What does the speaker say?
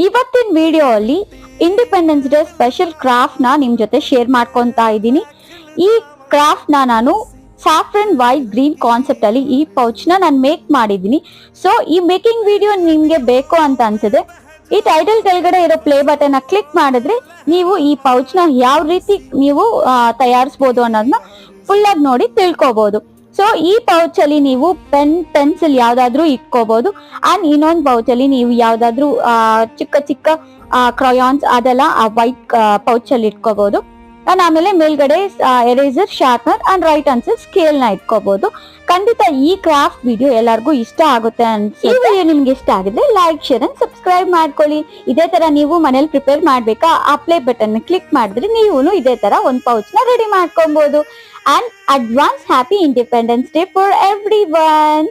ಇವತ್ತಿನ ವಿಡಿಯೋ ಅಲ್ಲಿ independence day special craft ನ ನಿಮ್ ಜೊತೆ ಶೇರ್ ಮಾಡ್ಕೊಂತಾ ಇದ್ದೀನಿ. ಈ ಕ್ರಾಫ್ಟ್ ನಾನು ಸಾಫ್ರನ್ ವೈಟ್ ಗ್ರೀನ್ ಕಾನ್ಸೆಪ್ಟ್ ಅಲ್ಲಿ ಈ ಪೌಚ್ ನಾನು ಮೇಕ್ ಮಾಡಿದ್ದೀನಿ. ಸೊ ಈ ಮೇಕಿಂಗ್ ವಿಡಿಯೋ ನಿಮ್ಗೆ ಬೇಕು ಅಂತ ಅನ್ಸಿದೆ ಈ ಟೈಟಲ್ ಕೆಳಗಡೆ ಇರೋ ಪ್ಲೇ ಬಟನ್ ಕ್ಲಿಕ್ ಮಾಡಿದ್ರೆ ನೀವು ಈ ಪೌಚ್ ನ ಯಾವ ರೀತಿ ನೀವು ತಯಾರಿಸಬಹುದು ಅನ್ನೋದನ್ನ ಫುಲ್ ಆಗಿ ನೋಡಿ ತಿಳ್ಕೊಬಹುದು. ಸೊ ಈ ಪೌಚ್ ಅಲ್ಲಿ ನೀವು ಪೆನ್ಸಿಲ್ ಯಾವ್ದಾದ್ರು ಇಟ್ಕೋಬಹುದು ಅಂಡ್ ಇನ್ನೊಂದು ಪೌಚ್ ಅಲ್ಲಿ ನೀವು ಯಾವ್ದಾದ್ರು ಚಿಕ್ಕ ಚಿಕ್ಕ ಕ್ರಯಾನ್ಸ್ ಅದೆಲ್ಲ ವೈಟ್ ಪೌಚ್ ಅಲ್ಲಿ ಇಟ್ಕೋಬಹುದು. ಅಂಡ್ ಆಮೇಲೆ ಮೇಲ್ಗಡೆ eraser, sharpener and write answer scale ನ ಇಟ್ಕೋಬಹುದು. ಖಂಡಿತ ಈ ಕ್ರಾಫ್ಟ್ ವಿಡಿಯೋ ಎಲ್ಲರಿಗೂ ಇಷ್ಟ ಆಗುತ್ತೆ ಅನ್ಸುತ್ತೆ. ಈ ವಿಡಿಯೋ ನಿಮ್ಗೆ ಇಷ್ಟ ಆಗಿದ್ರೆ ಲೈಕ್, ಶೇರ್ ಅಂಡ್ ಸಬ್ಸ್ಕ್ರೈಬ್ ಮಾಡ್ಕೊಳ್ಳಿ. ಇದೇ ತರ ನೀವು ಮನೇಲಿ ಪ್ರಿಪೇರ್ ಮಾಡ್ಬೇಕಾ ಆ ಪ್ಲೇ ಬಟನ್ ಕ್ಲಿಕ್ ಮಾಡಿದ್ರೆ ನೀವು ಇದೇ ತರ ಒಂದು ಪೌಚ್ ನ ರೆಡಿ ಮಾಡ್ಕೊಬಹುದು. And advance happy Independence Day for everyone.